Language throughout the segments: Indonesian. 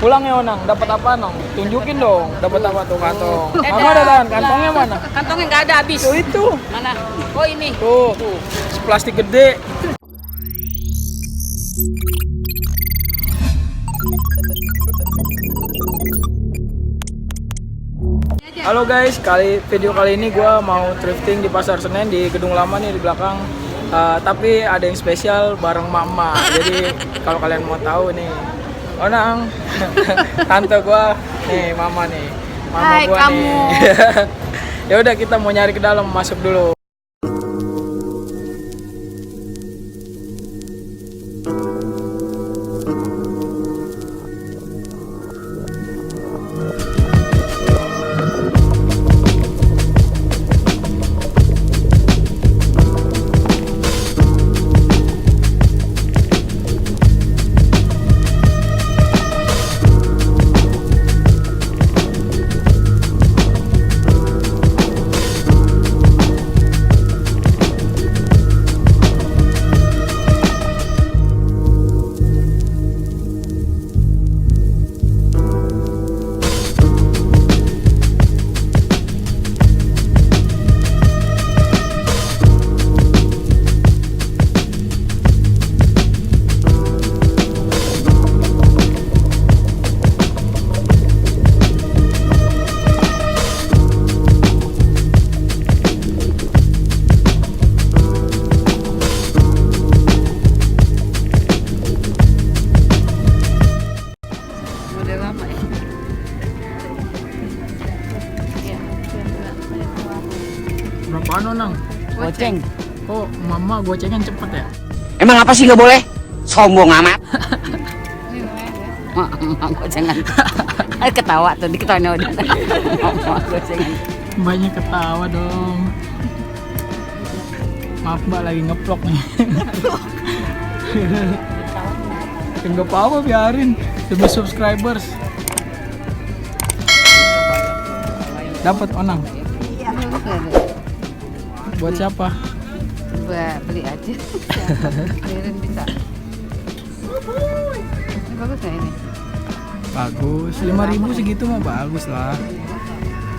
Pulang ya Onang, dapat apa Nong? Tunjukin dong, dapat apa tuh kantong? Apa ada Dan? Kantongnya mana? Kantongnya nggak ada, habis. Tuh itu. Mana? Oh ini. Tuh, plastik gede. Halo guys, video kali ini gue mau thrifting di Pasar Senen di Gedung Lama nih di belakang. Tapi ada yang spesial bareng mama. Jadi kalau kalian mau tahu nih, Onang, tante gue nih, mama nih, mama Hai, gue kamu. nih. Ya udah kita mau nyari ke dalam, masuk dulu. Udah lama ya. Berapaan Onang? Goceng. Oh mama gocengan cepet ya? Emang apa sih nggak boleh? Sombong amat. Ini lumayan ya. Mak gocengan. Ketawa tuh, diketawain udah. Mak gocengan. Banyak ketawa dong. Maaf mbak, lagi ngeplok nih. Enggak apa-apa, biarin demi subscribers. Dapat Onang. Buat siapa? Buat beli aja. Biarin bisa. Ini bagus ya ini. Bagus, 5.000 segitu mah bagus lah.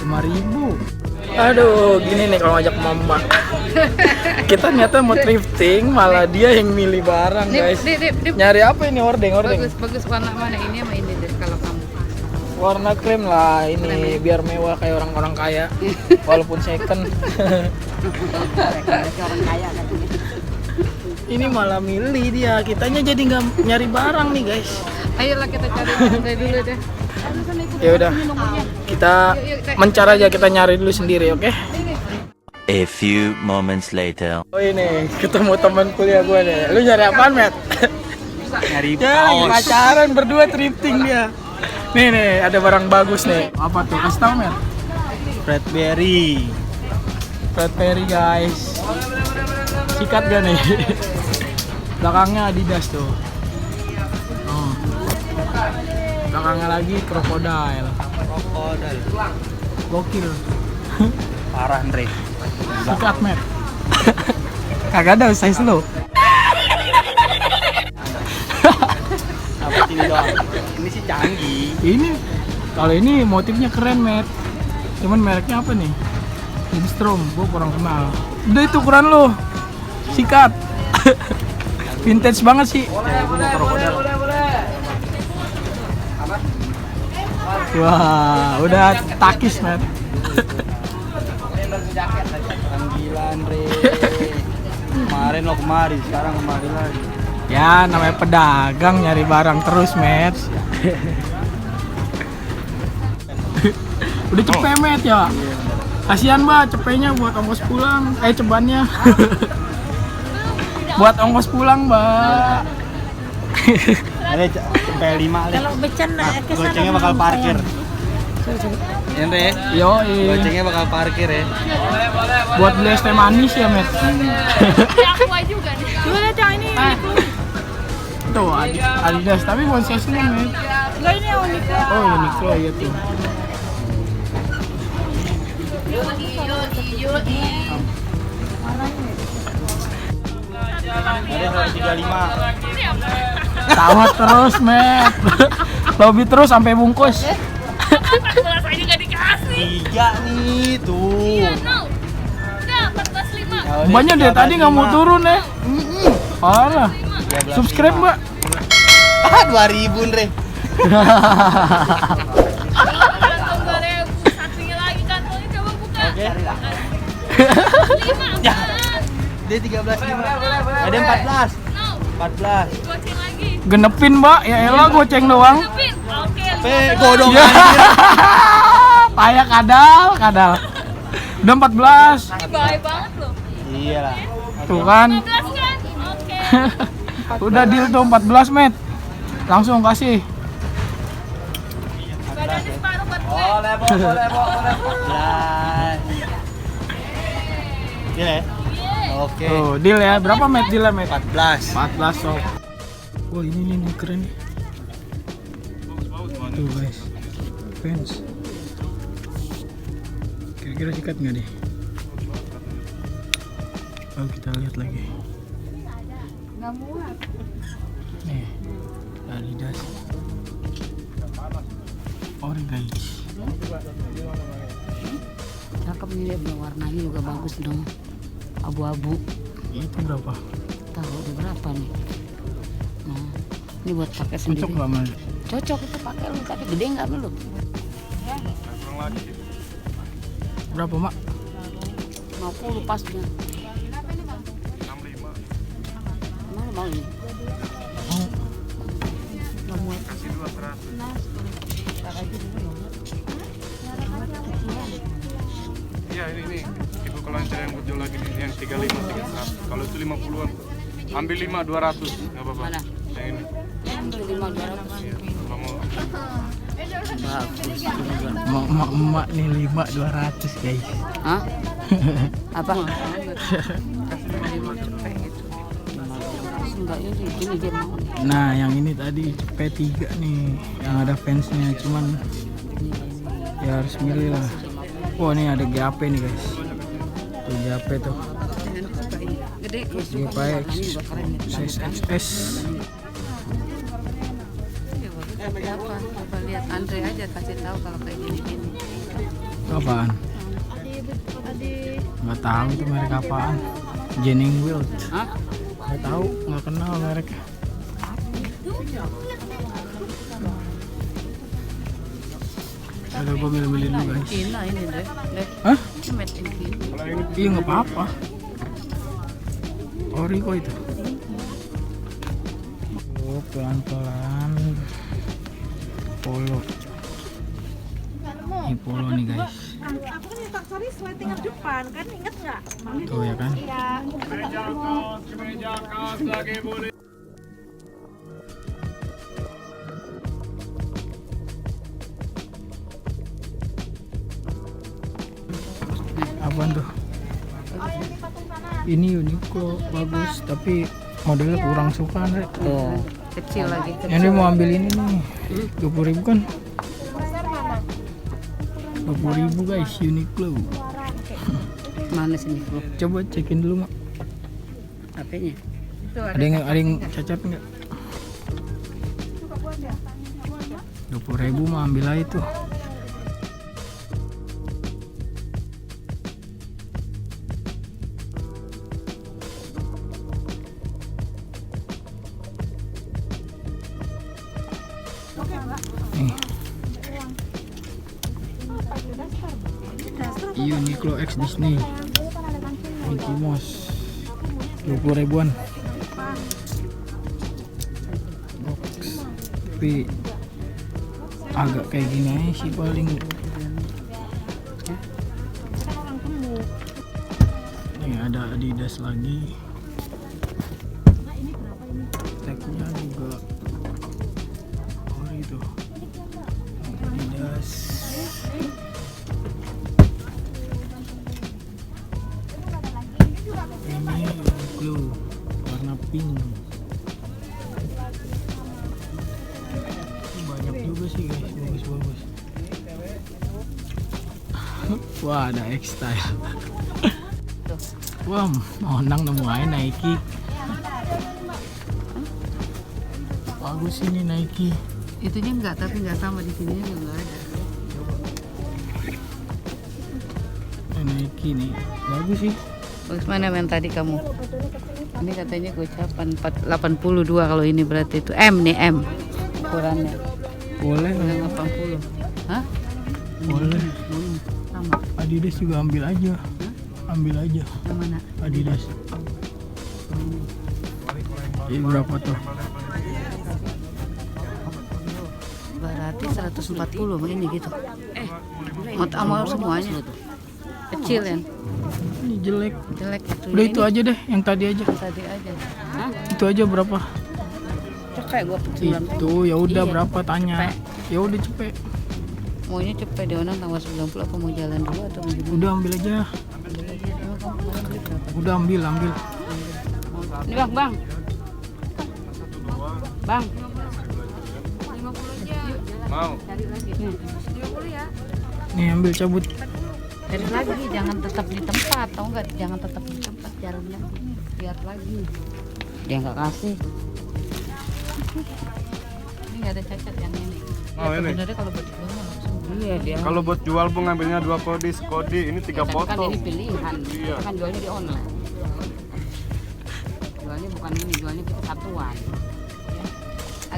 5.000. Aduh, gini nih kalau ngajak mama. Kita nyata mau thrifting, malah dia yang milih barang, guys. Nyari apa ini? Ordeng. Bagus warna mana ini sama ini deh kalau kamu. Warna krem lah ini, biar mewah kayak orang-orang kaya. Walaupun second. Orang kaya katanya. Ini malah milih dia. Kitanya jadi nggak nyari barang nih, guys. Ayolah kita cari dari dulu deh. Ya udah, kita mencar aja, kita nyari dulu sendiri, oke? A few moments later. Oh ini, ketemu teman kuliah gue nih. Lu nyari apaan, Matt? Nyari Ya, lagi pacaran berdua thrifting dia. Nih, ada barang bagus nih. Apa tuh? Kasih tau, Matt. Bradbury. Bradbury, guys. Sikat gak nih? Belakangnya Adidas tuh. Oh. Belakangnya lagi Crocodile. Gokil. Parah, Andre. Sikat, Matt. Kagak ada size lo. Apa ini doang? Ini sih canggih. Ini kalau ini motifnya keren, Matt. Cuman mereknya apa nih? Lindstrom, gua kurang kenal. Udah itu ukuran lo. Sikat. Vintage banget sih. Wah, udah takis, Matt. Gila, Andre. Kemarin lo kemari, sekarang kemari lagi. Ya, namanya pedagang nyari barang terus, Matt. Udah cepet, Matt ya. Kasihan, Mbak, cepetnya buat ongkos pulang. Cebannya. Buat ongkos pulang, Mbak. Ada sampai 5 Kalau becan Gocengnya bakal parkir. Ya, Andre. Yoi. Gocengnya bakal parkir ya. Buat beli es teh manis ya, Matt. Aqua juga nih. Gimana Cak ini? Tuh, Adidas, tapi bukan size ini, Matt. Enggak ini yang unik. Oh, Uniqlo ya tuh. Ada 135. Tawa terus, Matt. Lobby terus sampai bungkus. 14 aja nggak dikasih. 3 nih tuh. Iya, no. Udah, 14.5. Ya udah, Mbaknya dari tadi nggak mau 13.5. turun ya. Parah. 13.5. Subscribe mbak. 2000 Andre. Kantong 2.000. Satunya lagi kantongnya coba buka. Oke. 5. Ya. Dia 13.5. Ada 14. No. 14. Goceng lagi. Genepin mbak, ya elah goceng doang. Tepin. Oke. Godong Ya. anjir. Payah kadal. Udah 14. Baik banget loh. Iya lah. Tuh kan. 15 kan? Oke. Udah deal tuh 14 met. Langsung kasih. Badannya separuh buat gue. Boleh. 14. Iya ya? Oke. Tuh, deal ya. Berapa met dealnya met? 14. 14 sob. Wah ini nih keren nih. Tuh guys, fans. Kira-kira sikat nggak nih? Oh kita lihat lagi. Nih, Adidas. Ori guys. Cakep nih dia, warnanya juga bagus dong, abu-abu. Itu berapa? Tahu udah berapa nih? Nah, ini buat pakai sendiri. Cocok nggak mas? Cocok itu pakai lu, tapi gede nggak lu? Berapa mak? 50 pasnya. 65. Mana mau ini? Nggak mau. Kasih 200. Iya ini itu kalau yang buat lagi nih yang 35 300. Kalau itu 50-an. Ambil 5 200 enggak apa-apa. Mana? Yang ini. Ambil 5.200. Iya, kalau mau Bagus. Emak nih 5.200 guys. Hah? Apa? Enggak ini dia mau. Nah yang ini tadi P3 nih, yang ada fansnya, cuman ya harus milih lah. Wah ini ada GAP nih guys. Tuh GAP tuh. Gede GPX size XS. Apa? Coba lihat Andre aja kasih tahu kalau kayak gini-gini. Itu apaan? Nggak tahu itu merek apaan. Jennings Wild. Hah? Nggak tahu, nggak kenal mereknya. Ada gua milih-milih dulu guys. Cina ini deh. Hah? Ini made in China. Iya nggak apa-apa. Ori kok itu. Oh pelan-pelan. Polo. Ini polo nih guys. Aku kan minta sorry sweatingan depan kan, inget nggak? Tuh ya kan. Apaan tuh? Ini Uniqlo bagus tapi modelnya kurang suka Andre. Tuh, kecil lagi. Ini mau ambil ini nih. 20.000 kan? 20.000 guys Uniqlo. Mana sini bro? Coba cekin dulu mak. HP-nya. Ada yang cacat nggak? 20.000 mah ambil aja tuh. Nih. Uniqlo X Disney Mickey Mouse 20.000-an box, tapi agak kayak gini aja sih paling. Nih ada Adidas lagi, tagnya juga ori tuh Adidas. Ini Uniqlo warna pink. Banyak juga sih guys, bagus-bagus. Wah ada X-Style. Wah monang nemu aja Nike. Bagus ini Nike. Itunya enggak, tapi enggak sama di sini enggak ada. Nike nih, bagus sih. Bagus mana yang tadi kamu? Ini katanya gocapan 82 kalau ini berarti itu M nih M ukurannya. Boleh. Yang 80. Hah? Boleh. Sama. Adidas juga ambil aja. Ambil aja. Yang mana? Adidas. Ini berapa tuh? Berarti 140 begini gitu. Amal semuanya. Kecil ya. Ini jelek. Jelek itu. Udah itu aja deh, yang tadi aja. Tadi aja. Hah? Itu aja berapa? Cepet gua peculan. Itu ya udah Iya, berapa tanya. Ya udah cepet. Maunya cepet deh orang tanggal 90 apa mau jalan dulu atau mau gimana? Udah ambil aja. Emang kamu kemarin beli berapa? Udah ambil. Ini bang. Bang. Mau? Cari lagi. Nih ambil cabut. Cari lagi, jangan tetap di tempat, tahu nggak? Jangan tetap di tempat, jalannya lihat lagi. Dia nggak kasih. Ini nggak ada cacat yang ini. Oh, ini. Sebenarnya kalau buat jual mah langsung iya dia. Kalau buat jual pun ngambilnya 2 kodi, ini 3 Kan potong. ini pilihan, Iya. kan jualnya di online. Jualnya bukan ini, jualnya kita satuan. Ya.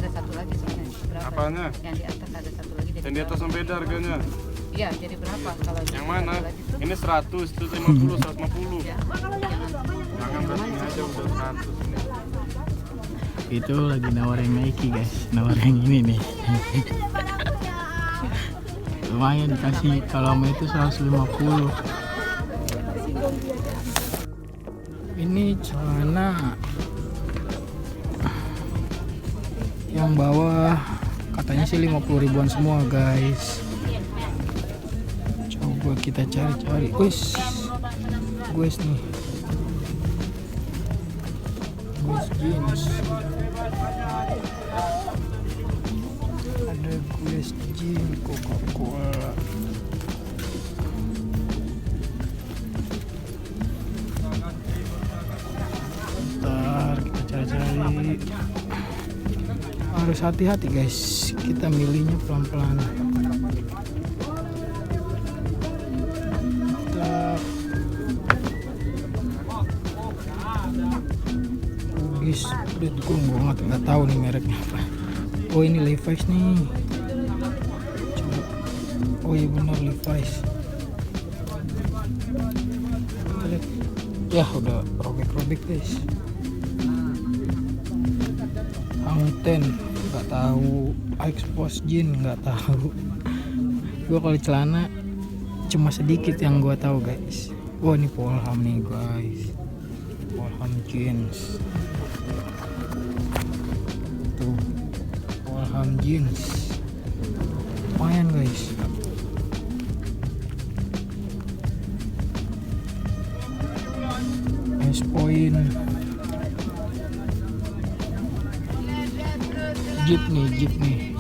Ada satu lagi sebenarnya. Berapa? Apanya? Yang di atas ada satu lagi. Jadi Yang di atas yang beda harganya. Iya, jadi berapa kalau Yang mana? satu lagi tuh? Ini 100, itu 50, 150. Ya. Jangan berarti aja udah 100 ini. Itu lagi nawarin Nike guys. Nawarin ini nih. Lumayan dikasih, kalau mau itu 150. Ini celana yang bawah katanya sih 50 ribuan semua guys. Coba kita cari-cari guys nih, guys jeans, ada guys jeans Coca-Cola. Ntar kita cari-cari, harus hati-hati guys, kita milihnya pelan-pelan. Guys, udah kurang banget, nggak tahu nih mereknya apa. Oh ini Levi's nih. Coba. Oh iya benar Levi's. Kita lihat. Ya udah robek-robek guys. Hangten nggak tahu, Expose Jean nggak tahu. Gua kalau celana cuma sedikit yang gua tahu guys. Wah ini Polham nih guys, Polham jeans. Tuh Polham jeans, lumayan guys. S-Point, Jeep nih.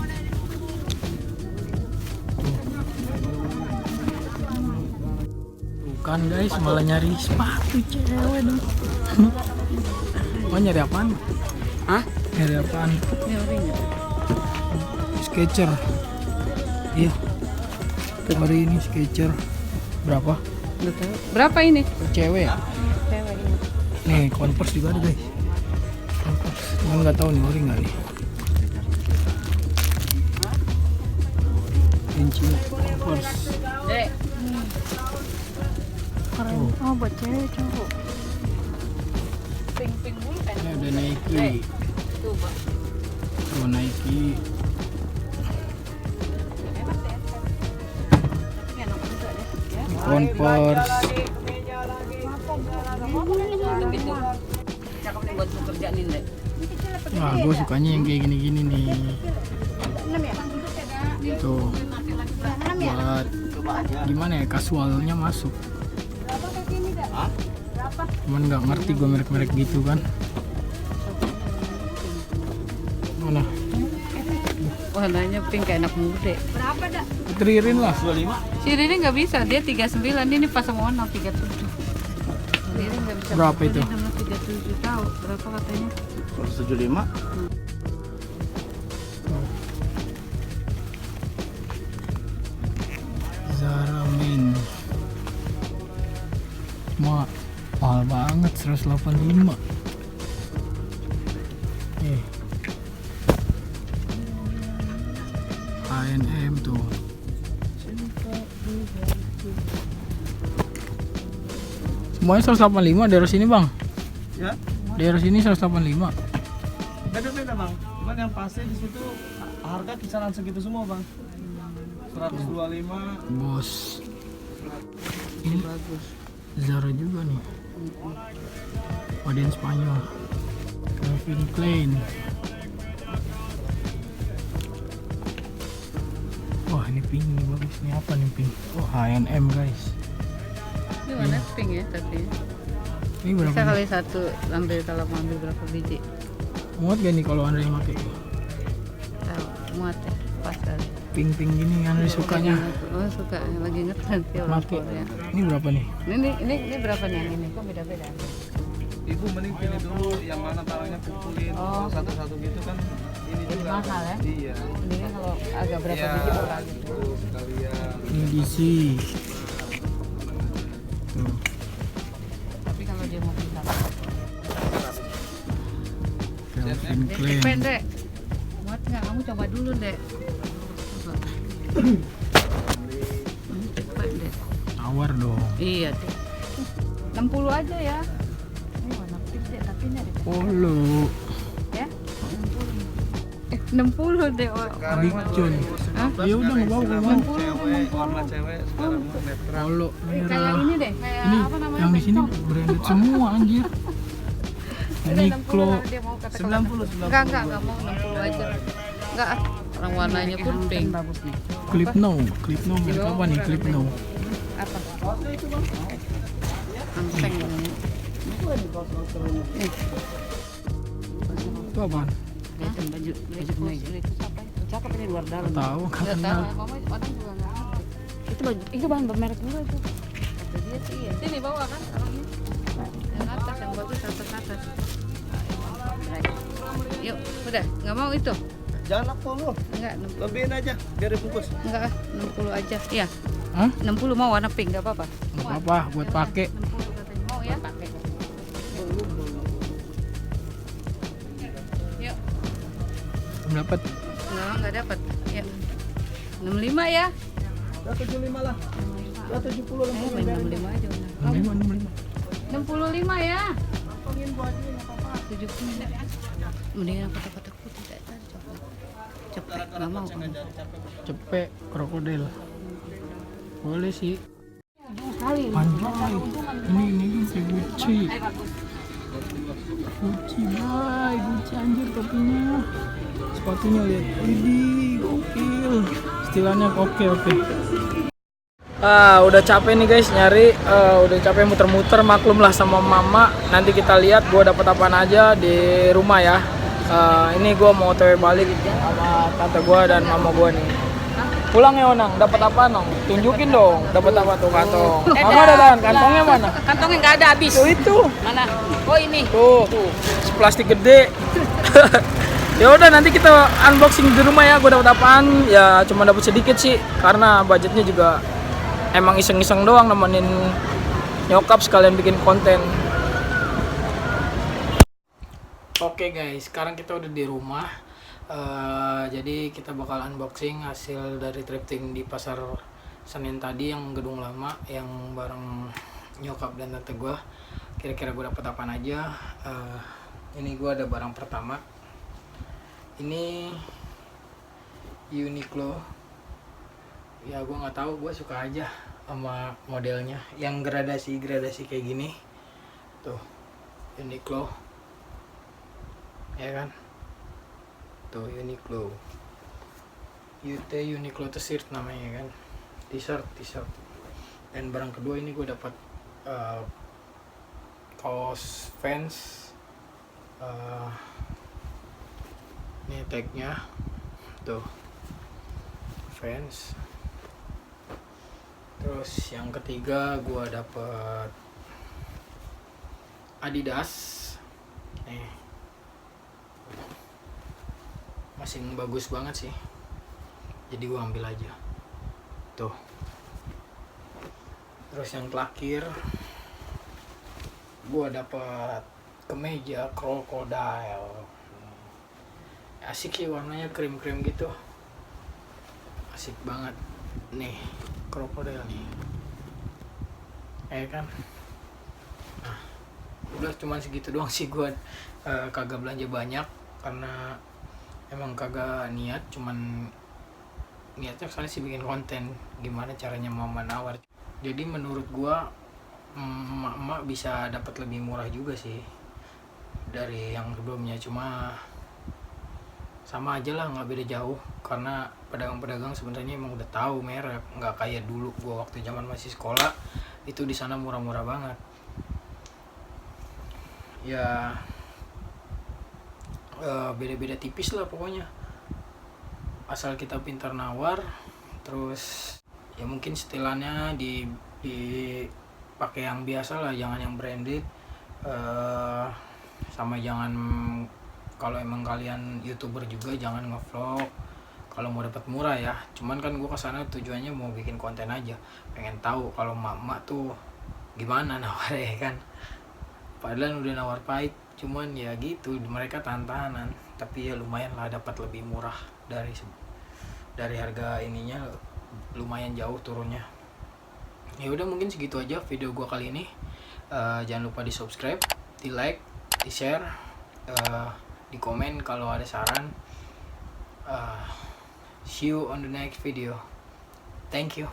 Bukan guys, malah nyari sepatu cewek dong. Mau nyari apaan? Hah? Nyari apaan? Ini ring ya? Sketcher. Iya. Hari ini Sketcher. Berapa? Nggak tahu. Berapa ini? Cewek ya? Cewek ini. Nih, Converse juga ada guys. Converse. Cuma nggak tahu nih ori nggak nih. Kunci Converse. Dek. Tuh. Oh, buat cewek cowok. Pink bulu kan? Ini ada Nike. Tuh, Bang. Tuh Nike. Ini anak muda deh. Ya. Converse. Begitu. Cakep nih buat pekerjaan ini, Dek. Wah, gue sukanya yang kayak gini-gini nih. Tuh. Buat gimana ya, kasualnya masuk. Cuman nggak ngerti gue merek-merek gitu kan. Mana? Warnanya pink kayak anak muda. Tririn lah. Si Riri nggak bisa, dia 39, ini pasang warna 37. Riri nggak bisa. Berapa itu? Dia nomor 37 tahu berapa katanya? 175. Zara Men. Mahal banget 185. H&M tuh. Semuanya 185 daerah sini, Bang. Ya, Daerah sini 185. beda-beda bang. Cuman yang pasti di situ harga kisaran segitu semua bang. 125. Bos. Ini bagus. Zara juga nih. Modern Spanyol. Calvin Klein. Wah, ini pink nih bagus. Ini apa nih pink? Oh, H&M guys. Ini warna pink ya tapi. Ini berapa? Bisa nih? kali satu ambil kalau mau ambil berapa biji? Muat gak nih kalau Andre yang pakai? Tahu, muat ya, pas kali. Pink-pink gini Andre sukanya. Oh suka, lagi ngetren sih orang Pakai. Korea. Ini berapa nih? Ini berapa nih yang ini? Kok beda-beda? Ibu mending pilih dulu yang mana barangnya kumpulin. Oh. Kalau satu-satu gitu kan ini Jadi juga mahal ya? Iya. Mendingan kalau agak berapa Iya. biji baru lagi. Tuh, sekalian. Ini DC. Tuh. Tapi kalau dia mau pintar, Calvin dia Klein. cepet dek. Muat nggak? Kamu coba dulu dek. Coba. Cepet dek. Tawar dong. Iya dek. 60 aja ya. Ini warna pink dek, tapi ini ada Polo. ya. 60 deh. Big John. Hah? Ya udah nggak mau, nggak mau. Cewek, warna cewek sekarang mau netral. Polo Kayak merah. ini deh, kayak Ini apa namanya? yang di sini branded semua anjir. Uniqlo. Dia mau kata 90. Enggak mau 60 aja. Enggak, ah. Orang warnanya pun pink. Bagus nih. Clip no merek apa nih Clip no? Apa? Hanseng namanya. Itu apaan? Lihatin baju naik. Itu siapa? Cakep ini luar dalam. Tahu, nggak Nggak kenal. tahu. Mama orang juga nggak ngerti. Itu baju, itu bahan bermerek juga itu. Kata dia sih iya. Sini bawa kan orangnya. Yang atas, yang bagus atas. Yuk, udah, nggak mau itu? Jangan polo. Enggak, 60. Lebihin aja biar dibungkus. Enggak, 60 aja. Iya, Hah? 60 mau warna pink, nggak apa-apa. Nggak apa-apa buat pakai. 60 katanya mau ya, pakai. Yuk, Belum dapat. nggak dapat. Yuk, 65 ya. 175 lah. 170 lah. Main 65 aja udah. 65. 65 ya. Ngomongin buat ini nggak apa-apa. 70. Mendingan kotak-kotak putih kayak tadi coklat. Cepet, nggak mau kamu. Cepet krokodil. Boleh sih. Kali. Anjay. Ini kayak Gucci. Gucci anjir topinya. Sepatunya lihat. Widih, gokil. Istilahnya oke. Udah capek nih guys nyari, udah capek muter-muter, maklum lah sama mama. Nanti kita lihat gua dapat apaan aja di rumah ya. Ini gua mau TW balik sama tante gua dan mama gua nih. Pulang ya Onang, dapat apa Nong? Tunjukin dong, dapat apa tuh kantong? Apa ada Dan? Kantongnya mana? Kantongnya nggak ada habis. Tuh itu. Mana? Oh ini. Tuh, plastik gede. Ya udah nanti kita unboxing di rumah ya. Gue dapat apaan? Ya cuma dapat sedikit sih karena budgetnya juga emang iseng-iseng doang nemenin nyokap sekalian bikin konten. Oke guys, sekarang kita udah di rumah. Jadi kita bakal unboxing hasil dari thrifting di pasar Senen tadi yang gedung lama yang bareng nyokap dan tante gue. Kira-kira gue dapet apaan aja. Ini gue ada barang pertama. Ini Uniqlo. Ya gue nggak tahu, gue suka aja sama modelnya yang gradasi kayak gini. Tuh Uniqlo, ya kan? Tuh Uniqlo, Uniqlo t-shirt namanya kan, t-shirt. Dan barang kedua ini gue dapat kaos Vans. Ini tagnya tuh Vans. Terus yang ketiga gue dapet Adidas. Nih masih bagus banget sih, jadi gue ambil aja tuh. Terus yang terakhir gue dapat kemeja crocodile. Asik sih, warnanya krim-krim gitu, asik banget nih, crocodile nih, kan. Nah, udah cuman segitu doang sih. Gue kagak belanja banyak karena emang kagak niat, cuman niatnya soalnya sih bikin konten gimana caranya mama nawar. Jadi menurut gua emak-emak bisa dapat lebih murah juga sih dari yang sebelumnya, cuma sama aja lah, nggak beda jauh, karena pedagang-pedagang sebenarnya emang udah tahu merek, nggak kayak dulu gua waktu zaman masih sekolah itu di sana murah-murah banget ya. Beda-beda tipis lah pokoknya, asal kita pintar nawar. Terus ya mungkin setelannya dipakai yang biasa lah, jangan yang branded. Sama jangan, kalau emang kalian YouTuber juga jangan ngevlog kalau mau dapat murah ya. Cuman kan gue kesana tujuannya mau bikin konten aja, pengen tahu kalau mak tuh gimana nawarnya kan. Padahal udah nawar pahit, cuman ya gitu, mereka tahan-tahanan, tapi ya lumayan lah dapat lebih murah dari harga ininya, lumayan jauh turunnya. Ya udah mungkin segitu aja video gua kali ini. Jangan lupa di subscribe, di like, di share, di komen kalau ada saran. See you on the next video. Thank you.